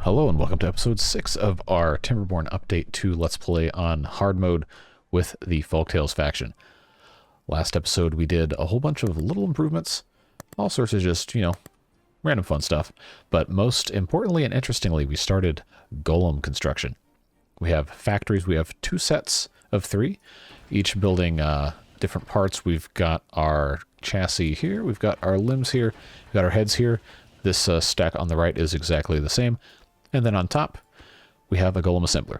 Hello and welcome to episode 6 of our Timberborn update to Let's Play on hard mode with the Folktales faction. Last episode we did a whole bunch of little improvements, all sorts of just, random fun stuff. But most importantly and interestingly, we started golem construction. We have factories, we have 2 sets of 3, each building different parts. We've got our chassis here, we've got our limbs here, we've got our heads here. This stack on the right is exactly the same. And then on top, we have a golem assembler.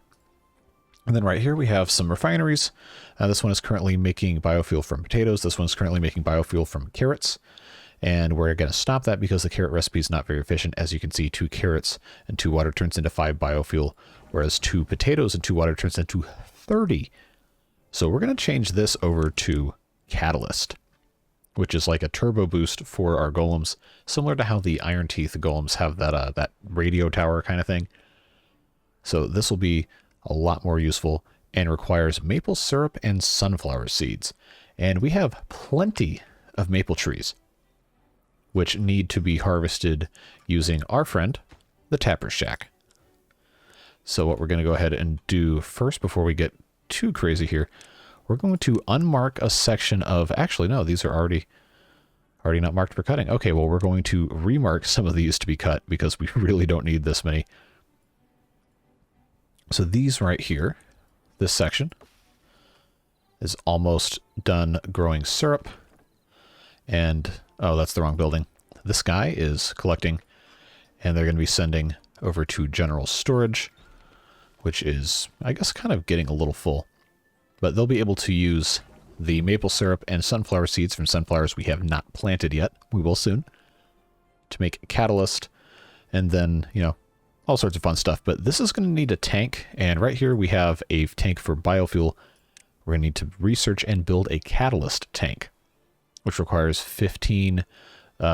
And then right here we have some refineries. This one is currently making biofuel from potatoes. This one's currently making biofuel from carrots. And we're going to stop that because the carrot recipe is not very efficient. As you can see, 2 carrots and 2 water turns into 5 biofuel, whereas 2 potatoes and 2 water turns into 30. So we're going to change this over to catalyst, which is like a turbo boost for our golems, similar to how the Iron Teeth golems have that that radio tower kind of thing. So this will be a lot more useful and requires maple syrup and sunflower seeds. And we have plenty of maple trees, which need to be harvested using our friend, the Tapper's Shack. So what we're going to go ahead and do first, before we get too crazy here, we're going to unmark a section of, actually no, these are already not marked for cutting. Okay, well we're going to remark some of these to be cut because we really don't need this many. So these right here, this section is almost done growing syrup. And, oh, that's the wrong building. This guy is collecting, and they're going to be sending over to general storage, which is, I guess, kind of getting a little full. But they'll be able to use the maple syrup and sunflower seeds from sunflowers we have not planted yet. We will soon. To make catalyst, and then, all sorts of fun stuff. But this is going to need a tank, and right here we have a tank for biofuel. We're going to need to research and build a catalyst tank, which requires 15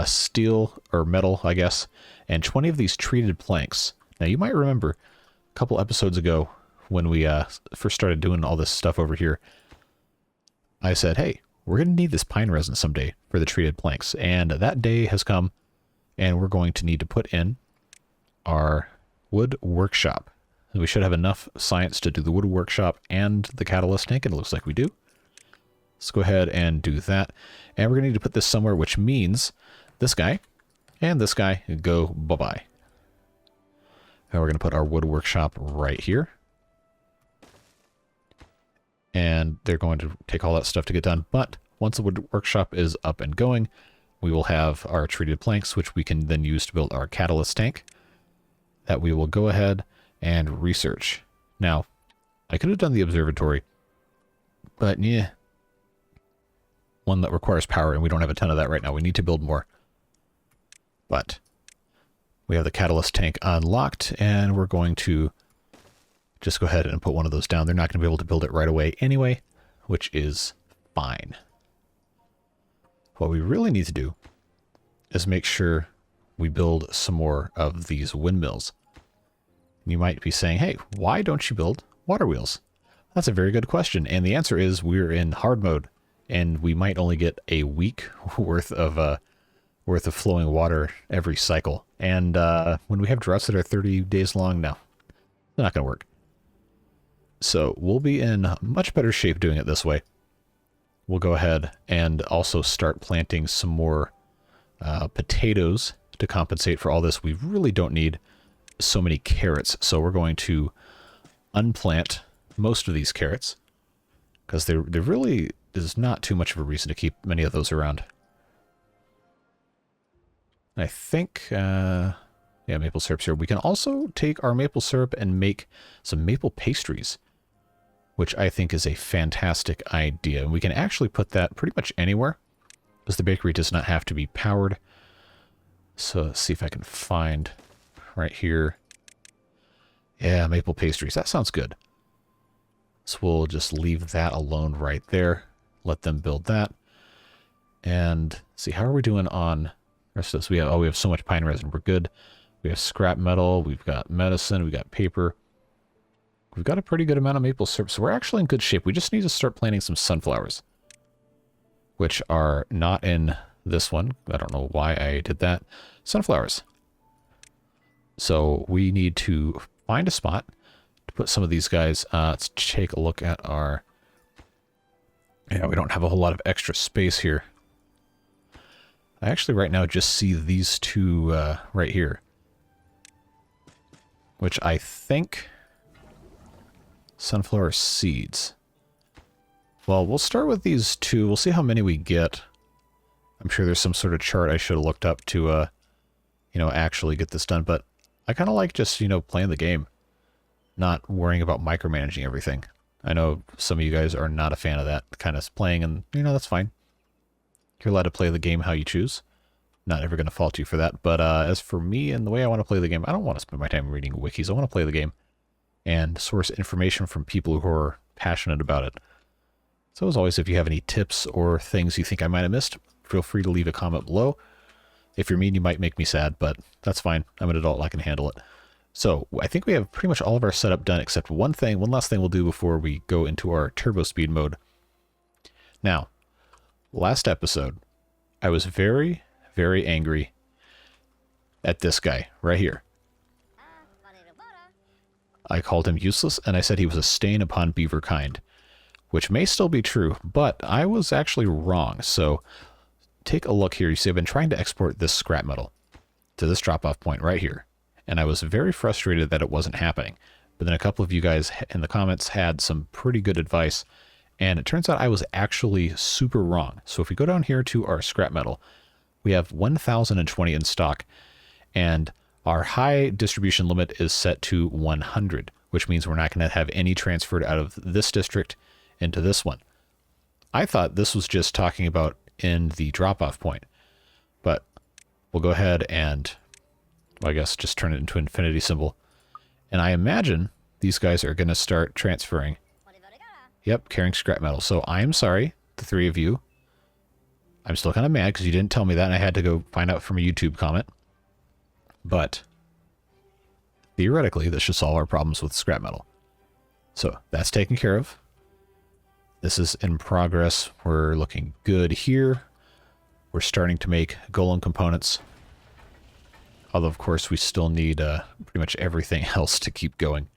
steel, or metal, I guess, and 20 of these treated planks. Now, you might remember a couple episodes ago when we first started doing all this stuff over here, I said, hey, we're going to need this pine resin someday for the treated planks. And that day has come, and we're going to need to put in our wood workshop. We should have enough science to do the wood workshop and the catalyst tank, and it looks like we do. Let's go ahead and do that. And we're going to need to put this somewhere, which means this guy and this guy go bye-bye. And we're going to put our wood workshop right here. And they're going to take all that stuff to get done. But once the wood workshop is up and going, we will have our treated planks, which we can then use to build our catalyst tank that we will go ahead and research. Now, I could have done the observatory, but yeah, one that requires power, and we don't have a ton of that right now. We need to build more. But we have the catalyst tank unlocked, and we're going to just go ahead and put one of those down. They're not going to be able to build it right away anyway, which is fine. What we really need to do is make sure we build some more of these windmills. You might be saying, hey, why don't you build water wheels? That's a very good question. And the answer is we're in hard mode, and we might only get a week worth of flowing water every cycle. And when we have droughts that are 30 days long, no, they're not going to work. So we'll be in much better shape doing it this way. We'll go ahead and also start planting some more potatoes to compensate for all this. We really don't need so many carrots, so we're going to unplant most of these carrots because there really is not too much of a reason to keep many of those around. I think, yeah, maple syrup's here. We can also take our maple syrup and make some maple pastries, which I think is a fantastic idea. And we can actually put that pretty much anywhere because the bakery does not have to be powered. So let's see if I can find right here. Yeah, maple pastries. That sounds good. So we'll just leave that alone right there. Let them build that. And see, how are we doing on the rest of this? We have so much pine resin. We're good. We have scrap metal. We've got medicine. We've got paper. We've got a pretty good amount of maple syrup, so we're actually in good shape. We just need to start planting some sunflowers, which are not in this one. I don't know why I did that. Sunflowers. So we need to find a spot to put some of these guys. Let's take a look at our... Yeah, we don't have a whole lot of extra space here. I actually right now just see these two right here, which I think sunflower seeds. Well, we'll start with these two. We'll see how many we get. I'm sure there's some sort of chart I should have looked up to, you know, actually get this done. But I kind of like just, you know, playing the game, not worrying about micromanaging everything. I know some of you guys are not a fan of that kind of playing, and, you know, that's fine. You're allowed to play the game how you choose. Not ever going to fault you for that. But as for me and the way I want to play the game, I don't want to spend my time reading wikis. I want to play the game and source information from people who are passionate about it. So as always, if you have any tips or things you think I might have missed, feel free to leave a comment below. If you're mean, you might make me sad, but that's fine. I'm an adult, I can handle it. So I think we have pretty much all of our setup done except one last thing we'll do before we go into our turbo speed mode. Now, last episode, I was very, very angry at this guy right here. I called him useless, and I said he was a stain upon beaver kind, which may still be true, but I was actually wrong. So take a look here. You see I've been trying to export this scrap metal to this drop-off point right here, and I was very frustrated that it wasn't happening. But then a couple of you guys in the comments had some pretty good advice, and it turns out I was actually super wrong. So if we go down here to our scrap metal, we have 1,020 in stock, and our high distribution limit is set to 100, which means we're not going to have any transferred out of this district into this one. I thought this was just talking about in the drop-off point, but we'll go ahead and, well, I guess, just turn it into an infinity symbol. And I imagine these guys are going to start transferring. Yep, carrying scrap metal. So I'm sorry, the three of you. I'm still kind of mad because you didn't tell me that, and I had to go find out from a YouTube comment. But theoretically, this should solve our problems with scrap metal. So that's taken care of. This is in progress. We're looking good here. We're starting to make golem components. Although, of course, we still need pretty much everything else to keep going.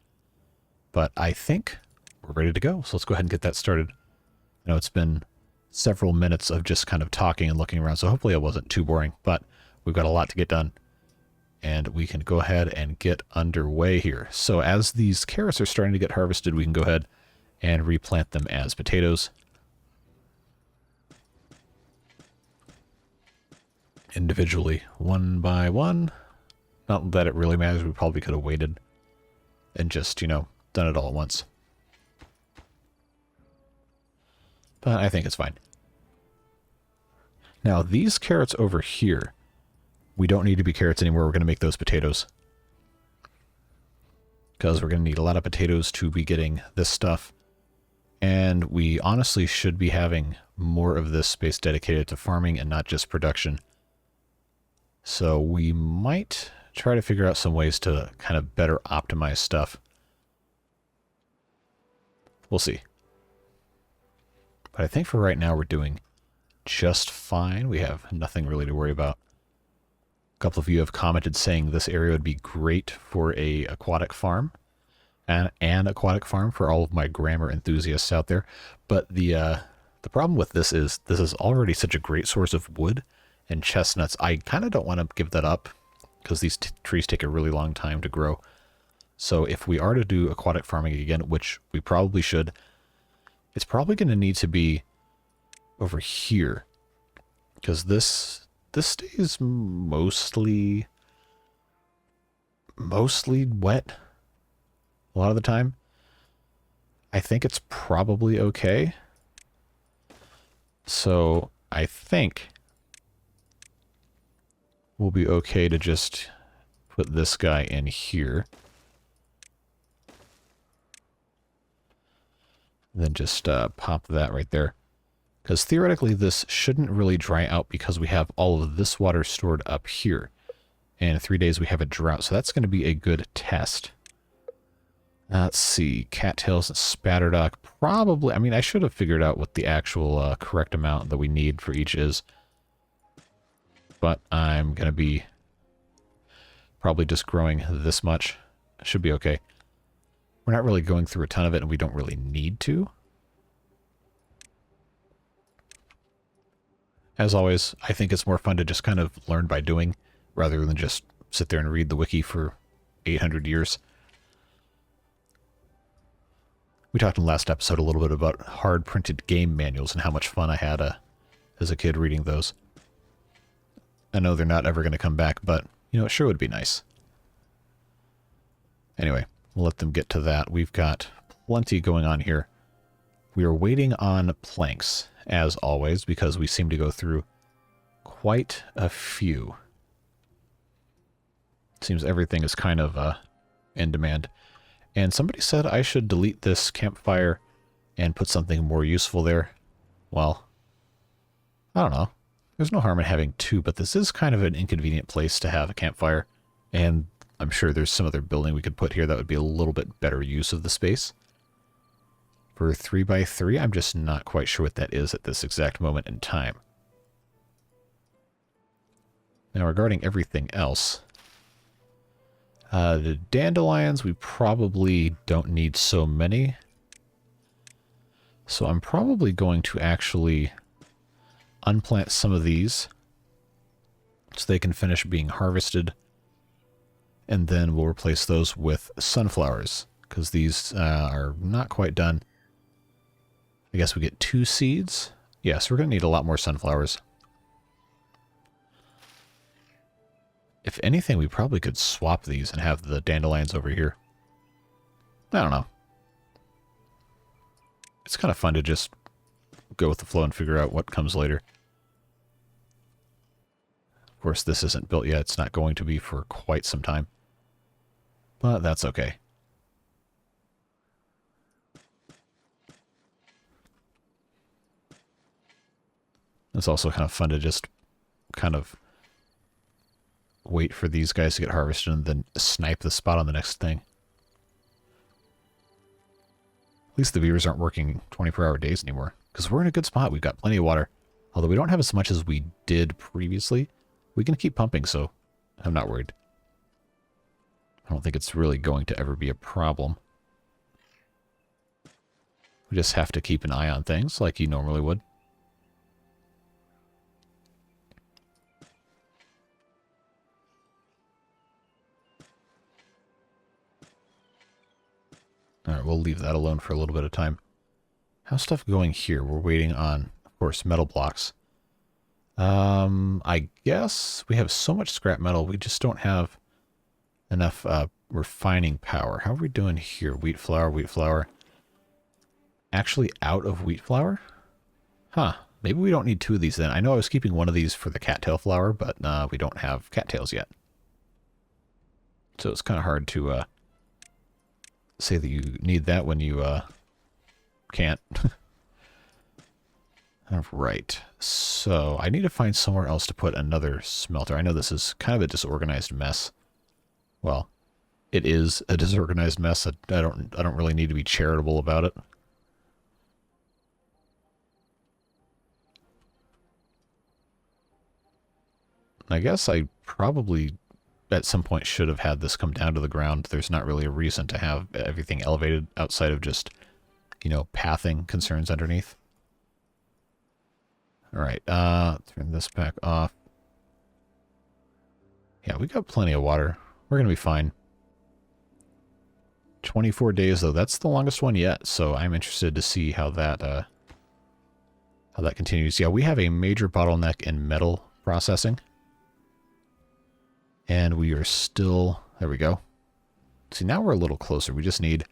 But I think we're ready to go. So let's go ahead and get that started. I know it's been several minutes of just kind of talking and looking around, so hopefully it wasn't too boring. But we've got a lot to get done, and we can go ahead and get underway here. So as these carrots are starting to get harvested, we can go ahead and replant them as potatoes. Individually, one by one. Not that it really matters. We probably could have waited and just, you know, done it all at once. But I think it's fine. Now, these carrots over here, we don't need to be carrots anymore. We're going to make those potatoes, because we're going to need a lot of potatoes to be getting this stuff. And we honestly should be having more of this space dedicated to farming and not just production. So we might try to figure out some ways to kind of better optimize stuff. We'll see. But I think for right now we're doing just fine. We have nothing really to worry about. A couple of you have commented saying this area would be great for a aquatic farm. And an aquatic farm for all of my grammar enthusiasts out there. But the problem with this is already such a great source of wood and chestnuts. I kind of don't want to give that up, because these trees take a really long time to grow. So if we are to do aquatic farming again, which we probably should, it's probably going to need to be over here, because this stays mostly wet a lot of the time. I think it's probably okay. So I think we'll be okay to just put this guy in here. Then just pop that right there. Because theoretically this shouldn't really dry out, because we have all of this water stored up here. And in 3 days we have a drought, so that's going to be a good test. Let's see, cattails and spatterdock. Probably, I mean, I should have figured out what the actual correct amount that we need for each is. But I'm going to be Probably just growing this much. Should be okay. We're not really going through a ton of it, and we don't really need to. As always, I think it's more fun to just kind of learn by doing, rather than just sit there and read the wiki for 800 years. We talked in the last episode a little bit about hard-printed game manuals and how much fun I had as a kid reading those. I know they're not ever going to come back, but, you know, it sure would be nice. Anyway, we'll let them get to that. We've got plenty going on here. We are waiting on planks, as always, because we seem to go through quite a few. Seems everything is kind of in demand. And somebody said I should delete this campfire and put something more useful there. Well, I don't know. There's no harm in having two, but this is kind of an inconvenient place to have a campfire. And I'm sure there's some other building we could put here that would be a little bit better use of the space. For 3x3, I'm just not quite sure what that is at this exact moment in time. Now, regarding everything else, the dandelions, we probably don't need so many. So I'm probably going to actually unplant some of these so they can finish being harvested. And then we'll replace those with sunflowers, because these are not quite done. I guess we get 2 seeds. Yes, we're going to need a lot more sunflowers. If anything, we probably could swap these and have the dandelions over here. I don't know. It's kind of fun to just go with the flow and figure out what comes later. Of course, this isn't built yet. It's not going to be for quite some time. But that's okay. It's also kind of fun to just kind of wait for these guys to get harvested and then snipe the spot on the next thing. At least the beavers aren't working 24-hour days anymore, because we're in a good spot. We've got plenty of water. Although we don't have as much as we did previously, we can keep pumping, so I'm not worried. I don't think it's really going to ever be a problem. We just have to keep an eye on things like you normally would. Alright, we'll leave that alone for a little bit of time. How's stuff going here? We're waiting on, of course, metal blocks. I guess we have so much scrap metal, we just don't have enough refining power. How are we doing here? Wheat flour, wheat flour. Actually out of wheat flour? Huh. Maybe we don't need 2 of these then. I know I was keeping one of these for the cattail flour, but we don't have cattails yet. So it's kind of hard to say that you need that when you can't. Alright, so I need to find somewhere else to put another smelter. I know this is kind of a disorganized mess. Well, it is a disorganized mess. I don't really need to be charitable about it. I guess I probably at some point should have had this come down to the ground. There's not really a reason to have everything elevated outside of just, you know, pathing concerns underneath. Alright, turn this back off. Yeah, we got plenty of water. We're going to be fine. 24 days, though. That's the longest one yet, so I'm interested to see how that continues. Yeah, we have a major bottleneck in metal processing. And we are still... There we go. See, now we're a little closer. We just need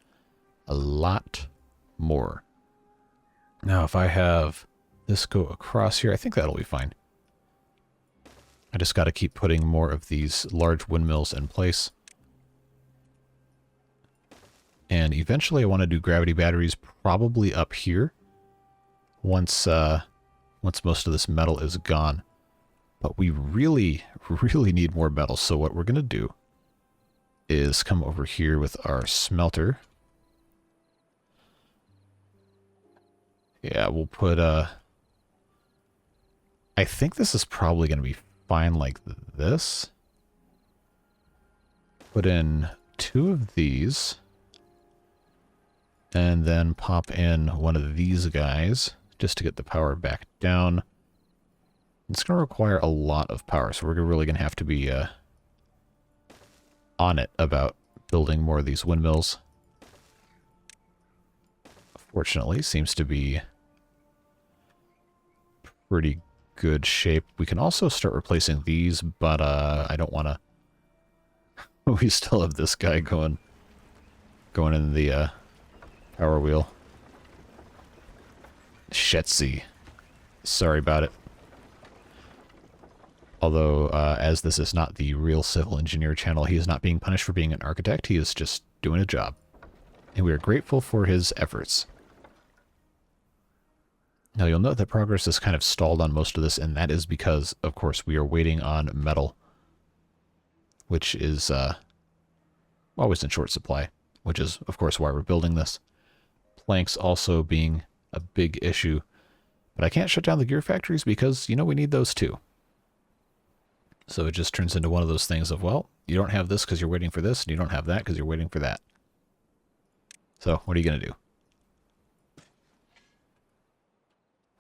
a lot more. Now, if I have this go across here, I think that'll be fine. I just got to keep putting more of these large windmills in place. And eventually I want to do gravity batteries probably up here once most of this metal is gone. But we really need more metal. So what we're going to do is come over here with our smelter. Yeah, we'll put I think this is probably going to be fine like this. put in 2 of these, and then pop in one of these guys just to get the power back down. It's going to require a lot of power, so we're really going to have to be on it about building more of these windmills. Fortunately, seems to be pretty good shape. We can also start replacing these, but I don't want to. We still have this guy going in the power wheel. Shetsy. Sorry about it. Although, as this is not the real civil engineer channel, he is not being punished for being an architect. He is just doing a job. And we are grateful for his efforts. Now, you'll note that progress is kind of stalled on most of this, and that is because, of course, we are waiting on metal, which is always in short supply, which is, of course, why we're building this. Planks also being a big issue. But I can't shut down the gear factories because, you know, we need those too. So it just turns into one of those things of, well, you don't have this because you're waiting for this, and you don't have that because you're waiting for that. So what are you going to do?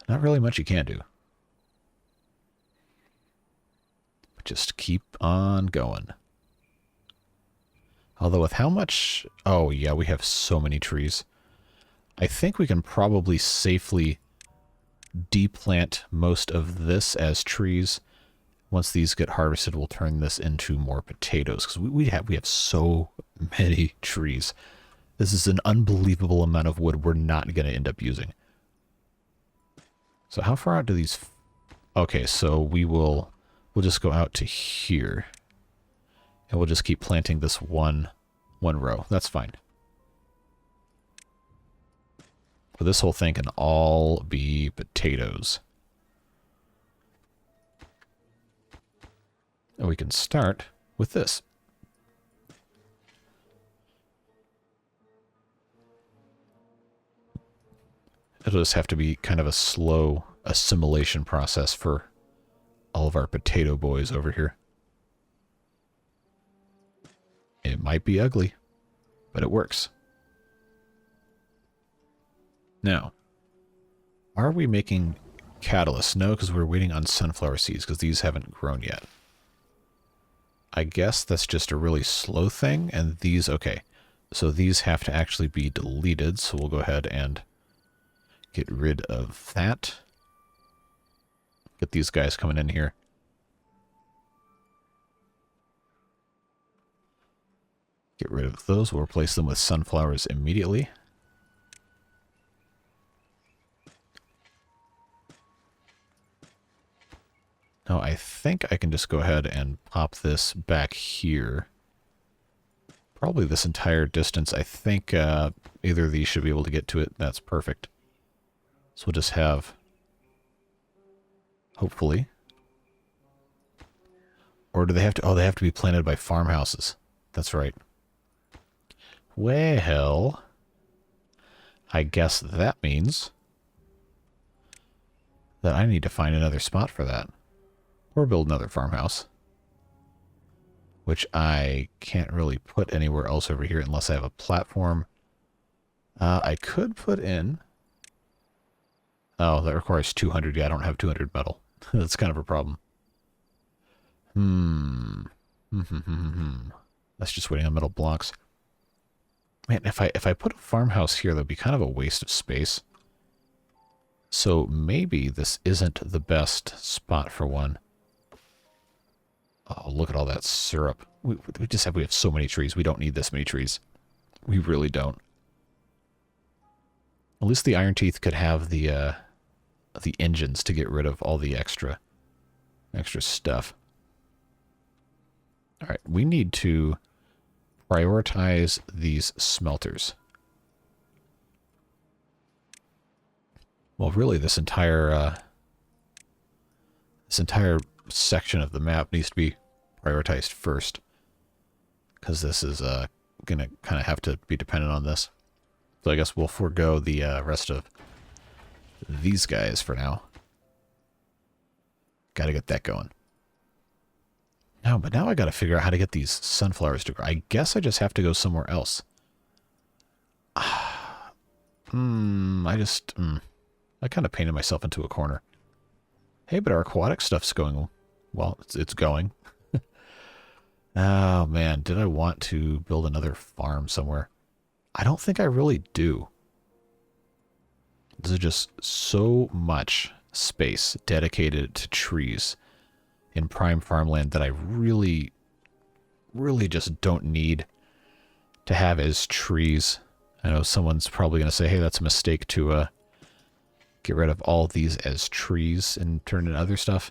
Not really much you can do. But just keep on going. Although with how much... Oh, yeah, we have so many trees. I think we can probably safely deplant most of this as trees. Once these get harvested, we'll turn this into more potatoes, because we have so many trees. This is an unbelievable amount of wood we're not going to end up using. So how far out do these... Okay, so we'll just go out to here. And we'll just keep planting this one row. That's fine. But this whole thing can all be potatoes. And we can start with this. It'll just have to be kind of a slow assimilation process for all of our potato boys over here. It might be ugly, but it works. Now, are we making catalyst? No, because we're waiting on sunflower seeds, because these haven't grown yet. I guess that's just a really slow thing, and these, okay. So these have to actually be deleted, so we'll go ahead and get rid of that. Get these guys coming in here. Get rid of those. We'll replace them with sunflowers immediately. Now, I think I can just go ahead and pop this back here. Probably this entire distance. I think either of these should be able to get to it. That's perfect. So we'll just have, hopefully. Or do they have to, oh, they have to be planted by farmhouses. That's right. Well, I guess that means that I need to find another spot for that. Or build another farmhouse. Which I can't really put anywhere else over here unless I have a platform. I could put in... Oh, that requires 200. Yeah, I don't have 200 metal. That's kind of a problem. That's just waiting on metal blocks. Man, if I put a farmhouse here, that'd be kind of a waste of space. So maybe this isn't the best spot for one. Oh, look at all that syrup. We have so many trees. We don't need this many trees. We really don't. At least the Iron Teeth could have the engines to get rid of all the extra stuff. All right, we need to prioritize these smelters. Well, really, this entire section of the map needs to be prioritized first, because this is going to kind of have to be dependent on this. So I guess we'll forego the rest of these guys for now. Got to get that going. No, but now I got to figure out how to get these sunflowers to grow. I guess I just have to go somewhere else. I kind of painted myself into a corner. Hey, but our aquatic stuff's going, well, it's going. Oh, man, did I want to build another farm somewhere? I don't think I really do. This is just so much space dedicated to trees in prime farmland that I really, really just don't need to have as trees. I know someone's probably going to say, hey, that's a mistake to get rid of all these as trees and turn into other stuff.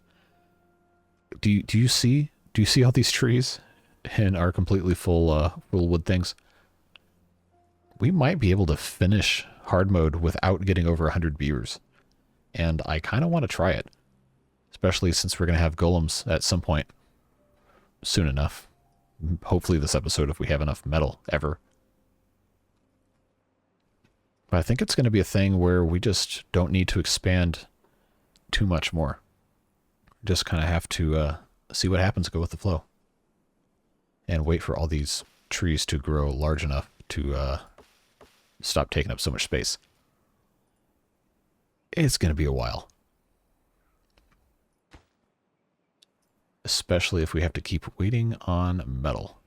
Do you see all these trees and our completely full wood things? We might be able to finish hard mode without getting over 100 beavers. And I kind of want to try it. Especially since we're going to have golems at some point soon enough. Hopefully this episode if we have enough metal ever. But I think it's going to be a thing where we just don't need to expand too much more. Just kind of have to see what happens, go with the flow. And wait for all these trees to grow large enough to stop taking up so much space. It's going to be a while. Especially if we have to keep waiting on metal.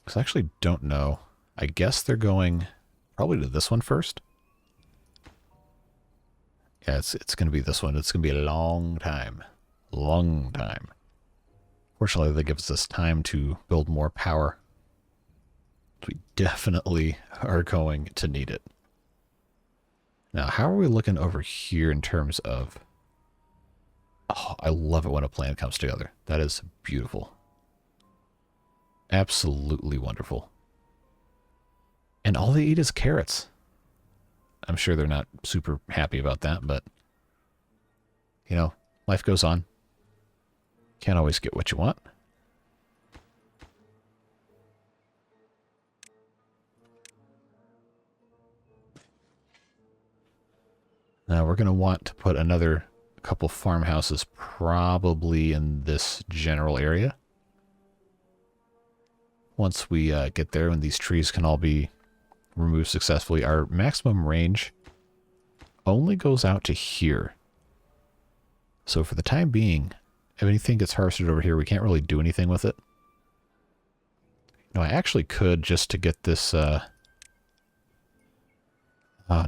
Because I actually don't know. I guess they're going probably to this one first. Yeah, it's going to be this one. It's going to be a long time. Long time. Fortunately, that gives us time to build more power. We definitely are going to need it. Now, how are we looking over here in terms of... Oh, I love it when a plan comes together. That is beautiful. Absolutely wonderful. And all they eat is carrots. I'm sure they're not super happy about that, but... You know, life goes on. Can't always get what you want. Now we're going to want to put another couple farmhouses probably in this general area. Once we get there and these trees can all be removed successfully, our maximum range only goes out to here. So for the time being, if anything gets harvested over here, we can't really do anything with it. No, I actually could just to get this... Oh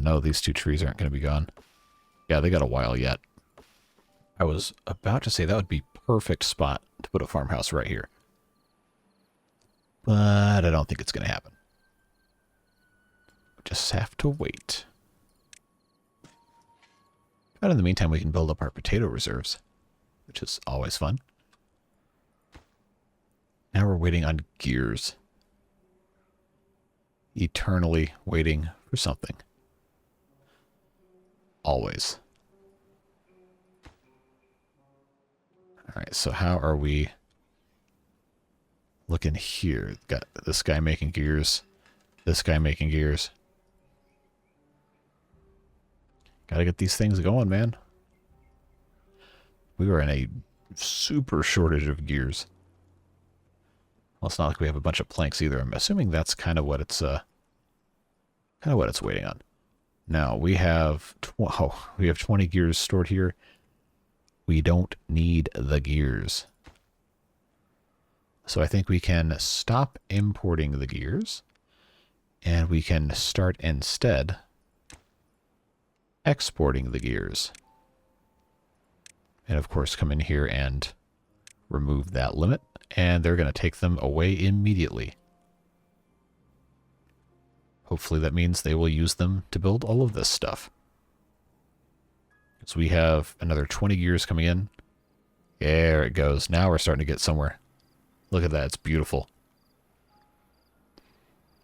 no, these two trees aren't going to be gone. Yeah, they got a while yet. I was about to say that would be perfect spot to put a farmhouse right here. But I don't think it's going to happen. Just have to wait. But in the meantime, we can build up our potato reserves, which is always fun. Now we're waiting on gears. Eternally waiting for something. Always. Alright, so how are we looking here? Got this guy making gears. This guy making gears. Gotta get these things going, man. We were in a super shortage of gears. Well, it's not like we have a bunch of planks either. I'm assuming that's kind of what it's waiting on. Now we have 20 gears stored here. We don't need the gears. So I think we can stop importing the gears and we can start instead exporting the gears. And of course come in here and remove that limit, and they're going to take them away immediately. Hopefully that means they will use them to build all of this stuff. So we have another 20 gears coming in. There it goes. Now we're starting to get somewhere. Look at that. It's beautiful.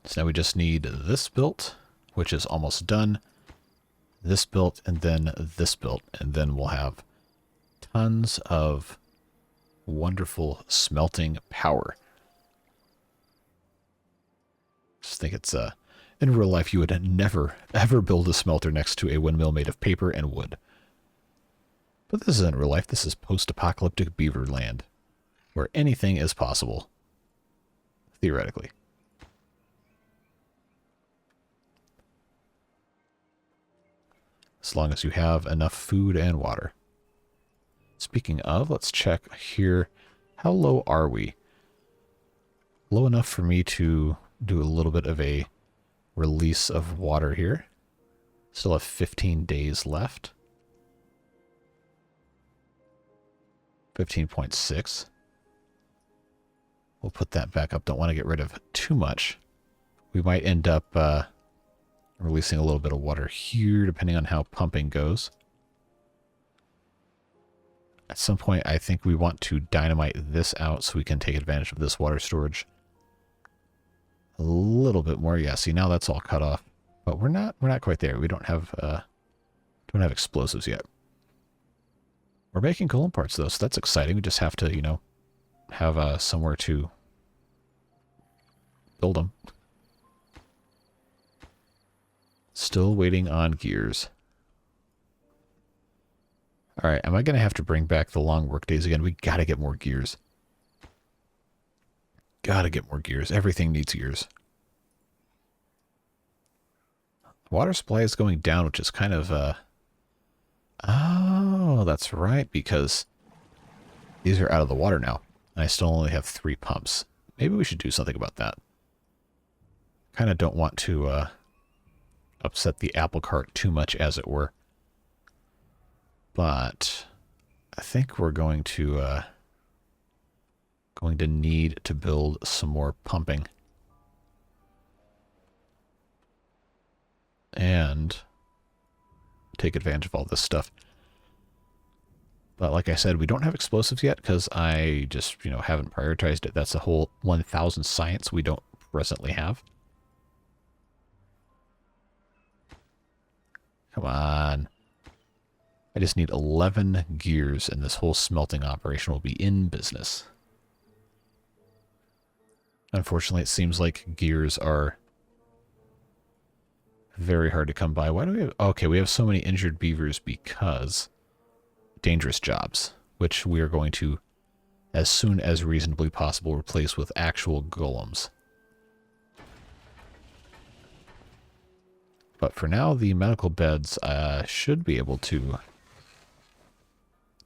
So now we just need this built, which is almost done. This built, and then this built. And then we'll have tons of wonderful smelting power. Just think it's in real life you would never ever build a smelter next to a windmill made of paper and wood. But this isn't real life. This is post-apocalyptic beaver land, where anything is possible, theoretically. As long as you have enough food and water. Speaking of, let's check here. How low are we? Low enough for me to do a little bit of a release of water here. Still have 15 days left. 15.6. We'll put that back up. Don't want to get rid of too much. We might end up releasing a little bit of water here, depending on how pumping goes. At some point, I think we want to dynamite this out so we can take advantage of this water storage a little bit more. Yeah, see, now that's all cut off, but we're not quite there. We don't have explosives yet. We're making golem parts though, so that's exciting. We just have to, you know, have somewhere to build them. Still waiting on gears. All right, am I going to have to bring back the long work days again? We got to get more gears. Got to get more gears. Everything needs gears. Water supply is going down, which is kind of... Oh, that's right, because these are out of the water now. And I still only have 3 pumps. Maybe we should do something about that. Kind of don't want to upset the apple cart too much, as it were. But I think we're going to need to build some more pumping. And take advantage of all this stuff. But like I said, we don't have explosives yet because I just, you know, haven't prioritized it. That's a whole 1,000 science we don't presently have. Come on. I just need 11 gears and this whole smelting operation will be in business. Unfortunately, it seems like gears are very hard to come by. Why do we have... Okay, we have so many injured beavers because dangerous jobs, which we are going to, as soon as reasonably possible, replace with actual golems. But for now, the medical beds should be able to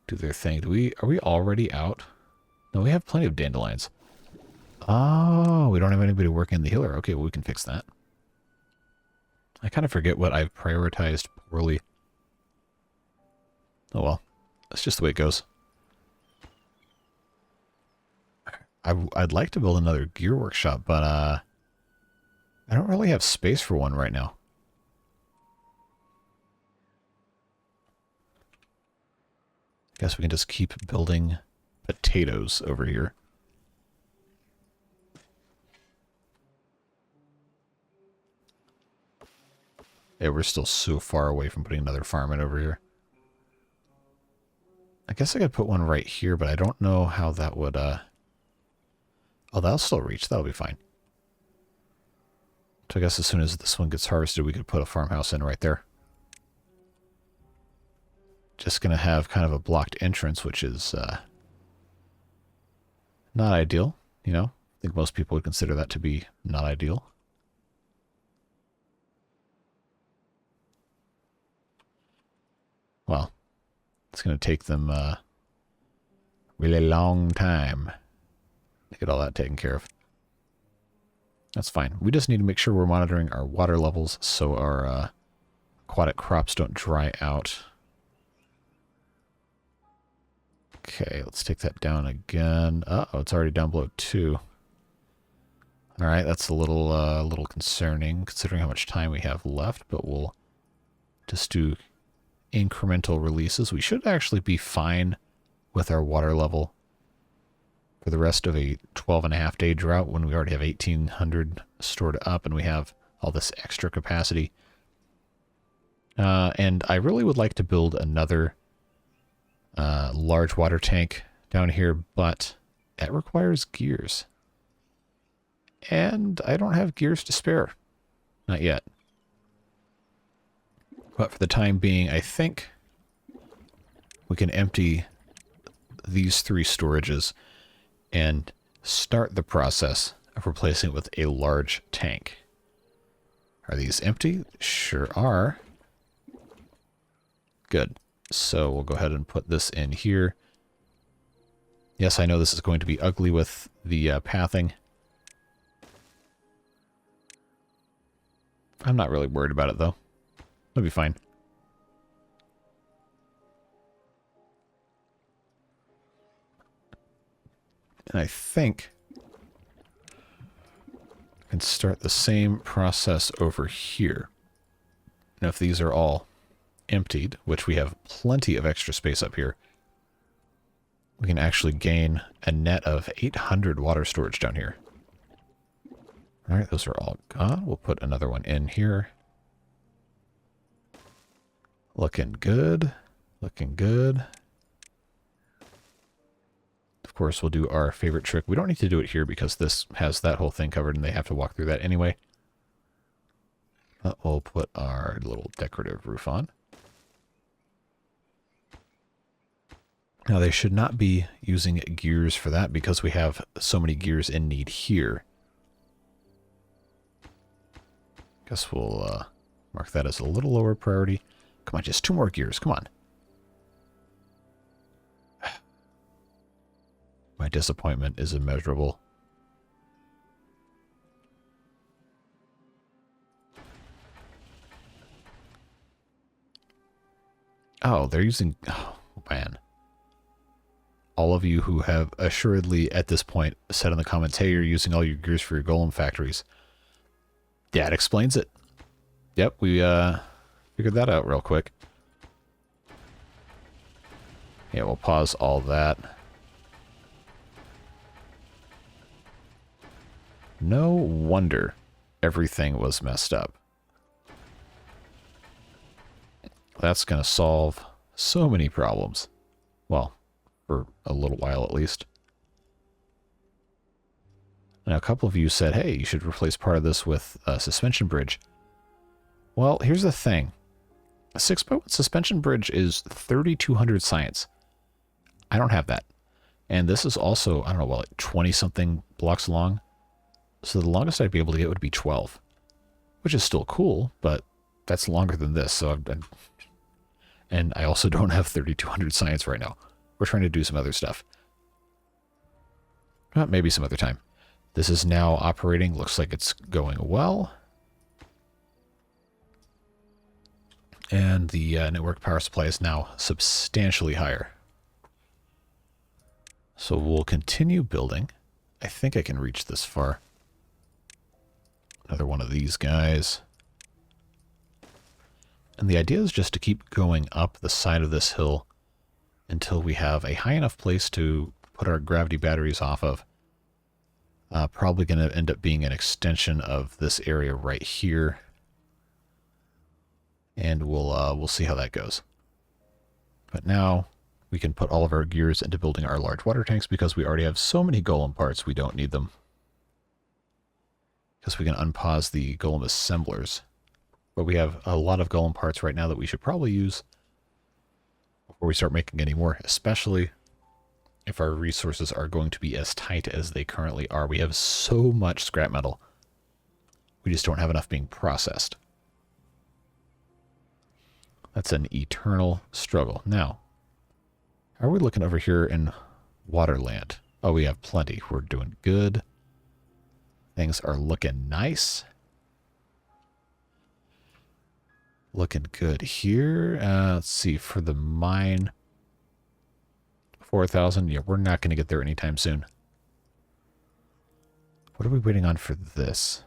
do their thing. Are we already out? No, we have plenty of dandelions. Oh, we don't have anybody working in the healer. Okay, well, we can fix that. I kind of forget what I've prioritized poorly. Oh well, that's just the way it goes. I'd like to build another gear workshop, but I don't really have space for one right now. Guess we can just keep building potatoes over here. Yeah, we're still so far away from putting another farm in over here. I guess I could put one right here, but I don't know how that would, Oh, that'll still reach. That'll be fine. So I guess as soon as this one gets harvested, we could put a farmhouse in right there. Just going to have kind of a blocked entrance, which is not ideal, you know. I think most people would consider that to be not ideal. Well, it's going to take them a really long time to get all that taken care of. That's fine. We just need to make sure we're monitoring our water levels so our aquatic crops don't dry out. Okay, let's take that down again. Uh-oh, it's already down below 2. All right, that's a little concerning considering how much time we have left, but we'll just do incremental releases. We should actually be fine with our water level for the rest of a 12.5-day drought when we already have 1,800 stored up and we have all this extra capacity. And I really would like to build another large water tank down here, but that requires gears. And I don't have gears to spare. Not yet. But for the time being, I think we can empty these 3 storages and start the process of replacing it with a large tank. Are these empty? Sure are. Good. So we'll go ahead and put this in here. Yes, I know this is going to be ugly with the pathing. I'm not really worried about it, though. It'll be fine. And I think I can start the same process over here. Now, if these are all emptied, which we have plenty of extra space up here, we can actually gain a net of 800 water storage down here. All right, those are all gone. We'll put another one in here. Looking good. Looking good. Of course, we'll do our favorite trick. We don't need to do it here because this has that whole thing covered and they have to walk through that anyway. But we'll put our little decorative roof on. Now, they should not be using gears for that because we have so many gears in need here. Guess we'll mark that as a little lower priority. Come on, just 2 more gears. Come on. My disappointment is immeasurable. Oh, they're using... Oh, man. All of you who have assuredly at this point said in the comments, hey, you're using all your gears for your golem factories. That explains it. Yep, we figured that out real quick. Yeah, we'll pause all that. No wonder everything was messed up. That's going to solve so many problems. Well, for a little while at least. Now, a couple of you said, hey, you should replace part of this with a suspension bridge. Well, here's the thing. A 6x1 suspension bridge is 3,200 science. I don't have that. And this is also, I don't know, well, like 20-something blocks long. So the longest I'd be able to get would be 12. Which is still cool, but that's longer than this. So and I also don't have 3,200 science right now. We're trying to do some other stuff. Maybe some other time. This is now operating. Looks like it's going well. And the network power supply is now substantially higher. So we'll continue building. I think I can reach this far. Another one of these guys. And the idea is just to keep going up the side of this hill until we have a high enough place to put our gravity batteries off of. Probably going to end up being an extension of this area right here. And we'll see how that goes. But now we can put all of our gears into building our large water tanks because we already have so many golem parts we don't need them. Because we can unpause the golem assemblers. But we have a lot of golem parts right now that we should probably use before we start making any more, especially if our resources are going to be as tight as they currently are. We have so much scrap metal. We just don't have enough being processed. That's an eternal struggle. Now, how are we looking over here in Waterland? Oh, we have plenty. We're doing good. Things are looking nice. Looking good here. Let's see, for the mine, 4,000. Yeah, we're not going to get there anytime soon. What are we waiting on for this?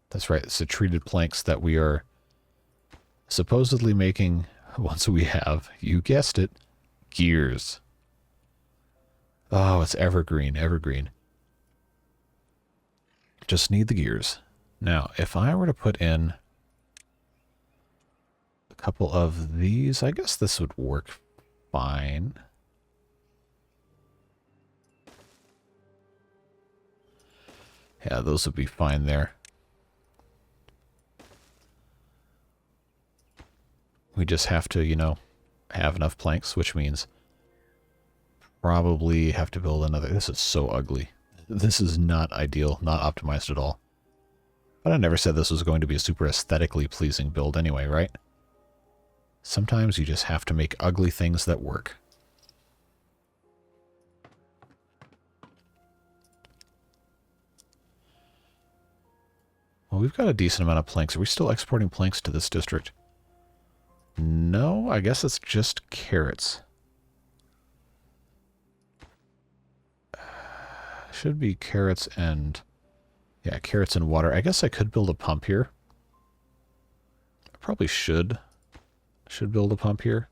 That's right, it's the treated planks that we are supposedly making once we have, you guessed it, gears. Oh, it's evergreen, evergreen. Just need the gears. Now, if I were to put in a couple of these, I guess this would work fine. Yeah, those would be fine there. We just have to, you know, have enough planks, which means probably have to build another. This is so ugly. This is not ideal, not optimized at all. But I never said this was going to be a super aesthetically pleasing build anyway, right? Sometimes you just have to make ugly things that work. Well, we've got a decent amount of planks. Are we still exporting planks to this district? No, I guess it's just carrots. Should be carrots and... yeah, carrots and water. I guess I could build a pump here. I probably should. Should build a pump here.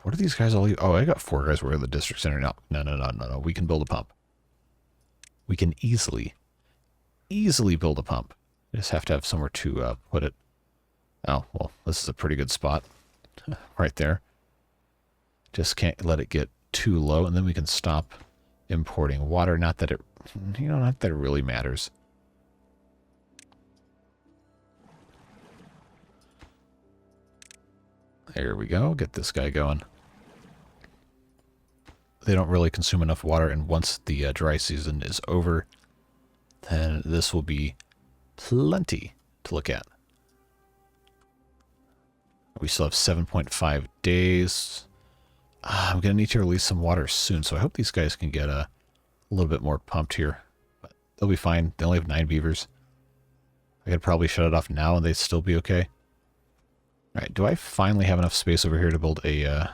What are these guys all... oh, I got 4 guys who are in the district center now. No. We can build a pump. We can easily build a pump. We just have to have somewhere to put it. Oh, well, this is a pretty good spot. Right there. Just can't let it get too low, and then we can stop importing water. Not that it, not that it really matters. There we go. Get this guy going. They don't really consume enough water, and once the dry season is over, then this will be plenty to look at. We still have 7.5 days. I'm going to need to release some water soon, so I hope these guys can get a little bit more pumped here. But they'll be fine. They only have 9 beavers. I could probably shut it off now and they'd still be okay. Alright, do I finally have enough space over here to build a...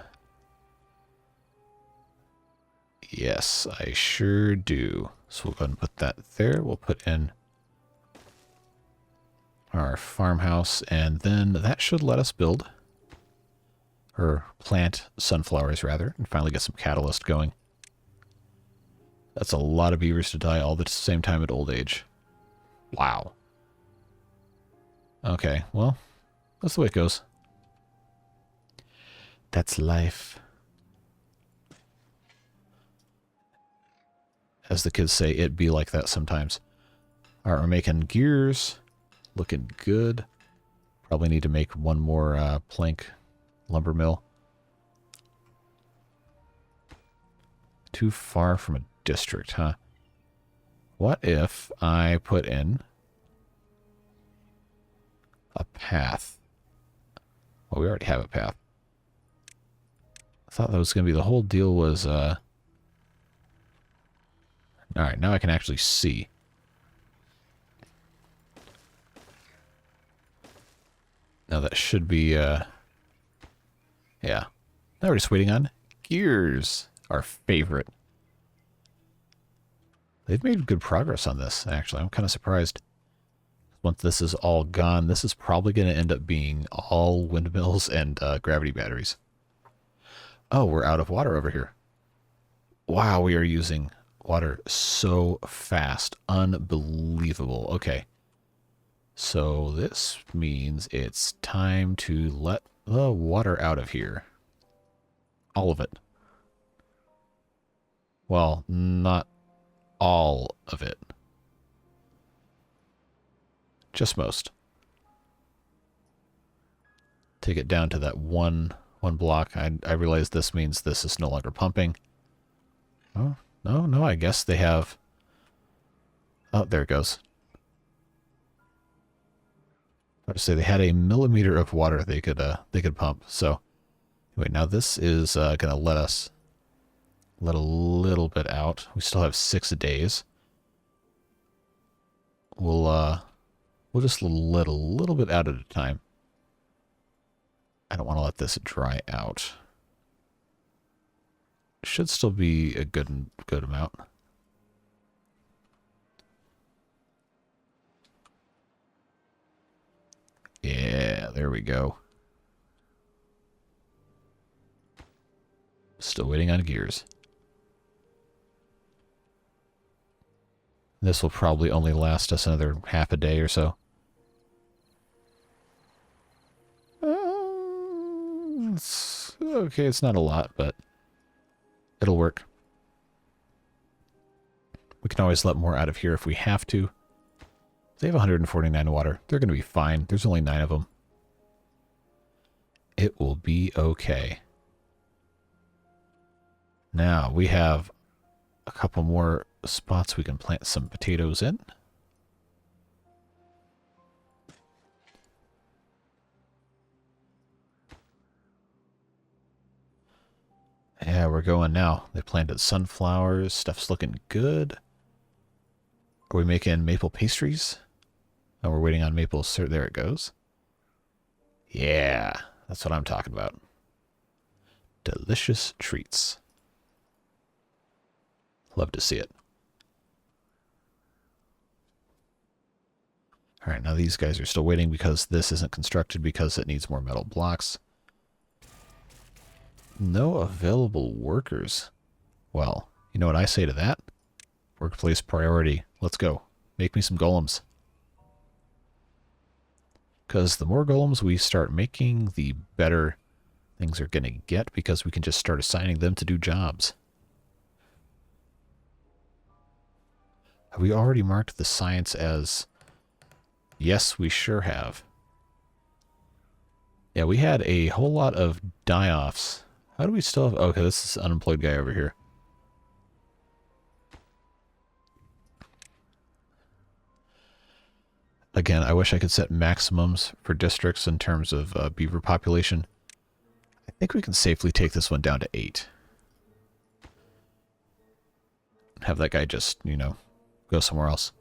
Yes, I sure do. So we'll go ahead and put that there. We'll put in our farmhouse, and then that should let us build, or plant sunflowers rather, and finally get some catalyst going. That's a lot of beavers to die all at the same time at old age. Wow. Okay, well, that's the way it goes. That's life. As the kids say, it be like that sometimes. Alright, we're making gears. Looking good. Probably need to make one more plank lumber mill. Too far from a district, huh? What if I put in a path? Well, we already have a path. I thought that was going to be the whole deal was... Alright, now I can actually see. Now that should be, yeah. Now we're just waiting on gears, our favorite. They've made good progress on this, actually. I'm kind of surprised. Once this is all gone, this is probably going to end up being all windmills and gravity batteries. Oh, we're out of water over here. Wow, we are using water so fast. Unbelievable. Okay. So this means it's time to let the water out of here. All of it. Well, not all of it. Just most. Take it down to that one block. I realize this means this is no longer pumping. Oh, no, I guess they have... Oh, there it goes. I would say they had a millimeter of water they could pump. So, anyway, now this is going to let us let a little bit out. We still have 6 days. We'll just let a little bit out at a time. I don't want to let this dry out. Should still be a good amount. Yeah, there we go. Still waiting on gears. This will probably only last us another half a day or so. Okay, it's not a lot, but it'll work. We can always let more out of here if we have to. They have 149 water. They're going to be fine. There's only 9 of them. It will be okay. Now we have a couple more spots we can plant some potatoes in. Yeah, we're going now. They planted sunflowers. Stuff's looking good. Are we making maple pastries? Oh, we're waiting on maple syrup. There it goes. Yeah, that's what I'm talking about. Delicious treats. Love to see it. All right, now these guys are still waiting because this isn't constructed because it needs more metal blocks. No available workers. Well, you know what I say to that? Workplace priority. Let's go. Make me some golems. Because the more golems we start making, the better things are going to get because we can just start assigning them to do jobs. Have we already marked the science as... Yes, we sure have. Yeah, we had a whole lot of die-offs. How do we still have... Okay, this is an unemployed guy over here. Again, I wish I could set maximums for districts in terms of beaver population. I think we can safely take this one down to 8. Have that guy just, you know, go somewhere else.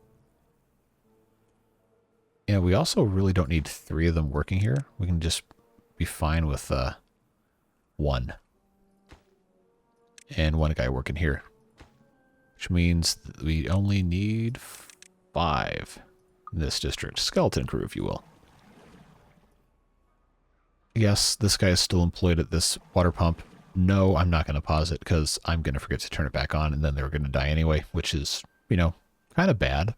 Yeah, we also really don't need 3 of them working here. We can just be fine with 1. And 1 guy working here. Which means that we only need 5 in this district. Skeleton crew, if you will. Yes, this guy is still employed at this water pump. No, I'm not going to pause it because I'm going to forget to turn it back on and then they're going to die anyway, which is, you know, kind of bad.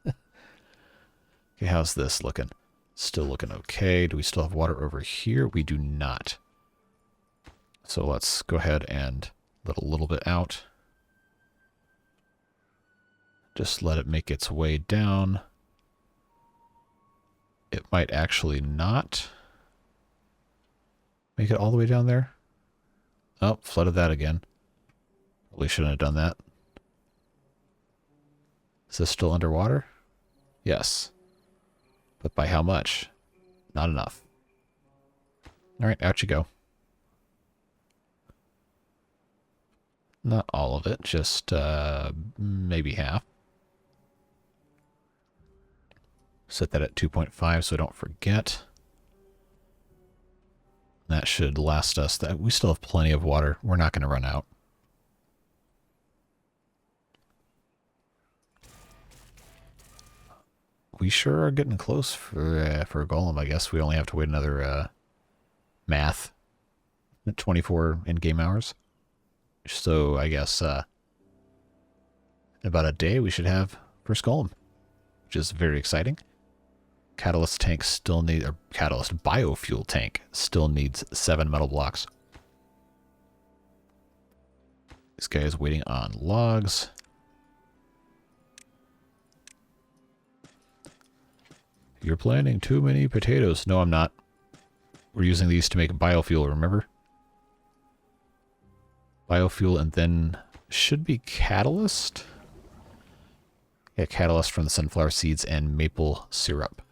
Okay, how's this looking? Still looking okay. Do we still have water over here? We do not. So let's go ahead and let a little bit out. Just let it make its way down. It might actually not make it all the way down there. Oh, flooded that again. Probably shouldn't have done that. Is this still underwater? Yes. But by how much? Not enough. Alright, out you go. Not all of it, just maybe half. Set that at 2.5 so I don't forget. That should last us. We still have plenty of water. We're not going to run out. We sure are getting close for a golem, I guess. We only have to wait another math at 24 in-game hours. So I guess in about a day we should have first golem, which is very exciting. Catalyst tank still need, or catalyst biofuel tank still needs 7 metal blocks. This guy is waiting on logs. You're planting too many potatoes. No, I'm not. We're using these to make biofuel, remember? Biofuel and then should be catalyst. Yeah, catalyst from the sunflower seeds and maple syrup.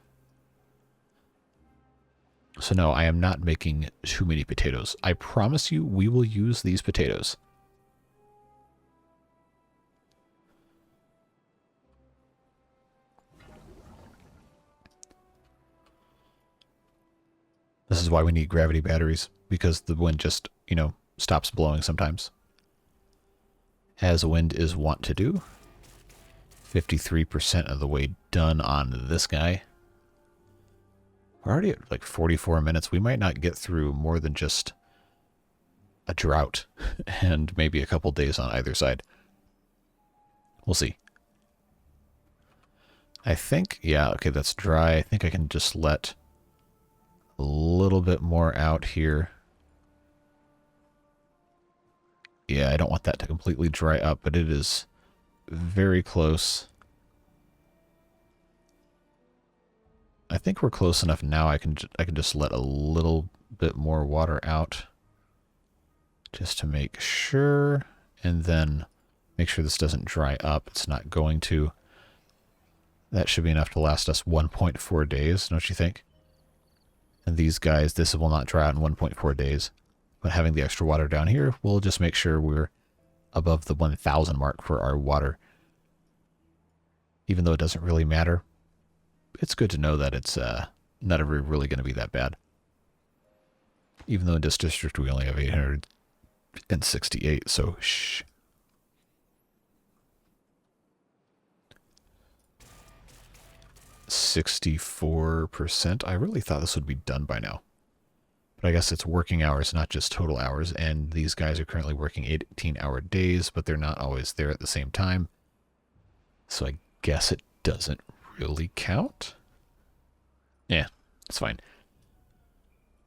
So no, I am not making too many potatoes. I promise you we will use these potatoes. This is why we need gravity batteries, because the wind just, you know, stops blowing sometimes. As wind is wont to do. 53% of the way done on this guy. We're already at like 44 minutes. We might not get through more than just a drought and maybe a couple days on either side. We'll see. I think, yeah, okay, that's dry. I think I can just let a little bit more out here. Yeah, I don't want that to completely dry up, but it is very close. I think we're close enough now. I can just let a little bit more water out just to make sure, and then make sure this doesn't dry up. It's not going to. That should be enough to last us 1.4 days, don't you think? And these guys, this will not dry out in 1.4 days. But having the extra water down here, we'll just make sure we're above the 1,000 mark for our water. Even though it doesn't really matter, it's good to know that it's not ever really going to be that bad. Even though in this district we only have 868, so shh. 64%. I really thought this would be done by now. But I guess it's working hours, not just total hours. And these guys are currently working 18-hour days, but they're not always there at the same time. So I guess it doesn't really count. Yeah, it's fine.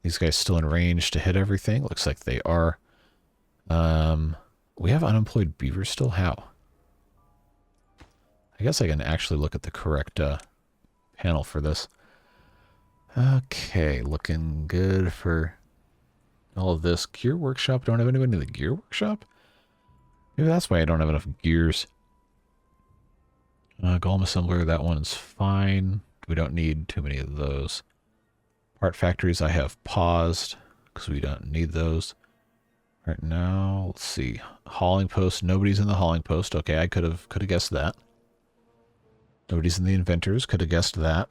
These guys still in range to hit everything. Looks like they are. We have unemployed beavers still? How? I guess I can actually look at the correct panel for this. Okay, looking good for all of this. Gear workshop, don't have anyone in the gear workshop? Maybe that's why I don't have enough gears. Golem assembler, that one's fine. We don't need too many of those. Part factories I have paused because we don't need those right now. Let's see. Hauling post, nobody's in the hauling post. Okay, I could have guessed that. Nobody's in the inventors, could have guessed that.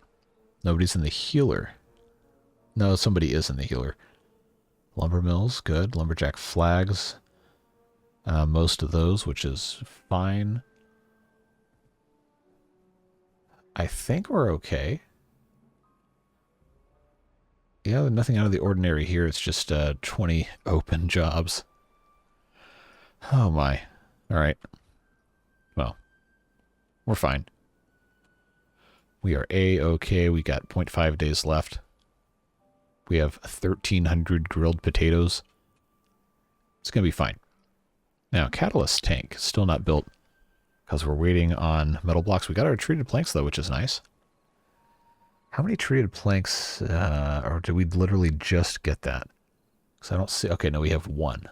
Nobody's in the healer. No, somebody is in the healer. Lumber mills, good. Lumberjack flags. Most of those, which is fine. I think we're okay. Yeah, nothing out of the ordinary here. It's just 20 open jobs. Oh my. Alright. Well, we're fine. We are A-okay. We got 0.5 days left. We have 1,300 grilled potatoes. It's going to be fine. Now, catalyst tank, still not built because we're waiting on metal blocks. We got our treated planks, though, which is nice. How many treated planks, or did we literally just get that? Because I don't see... Okay, no, we have one.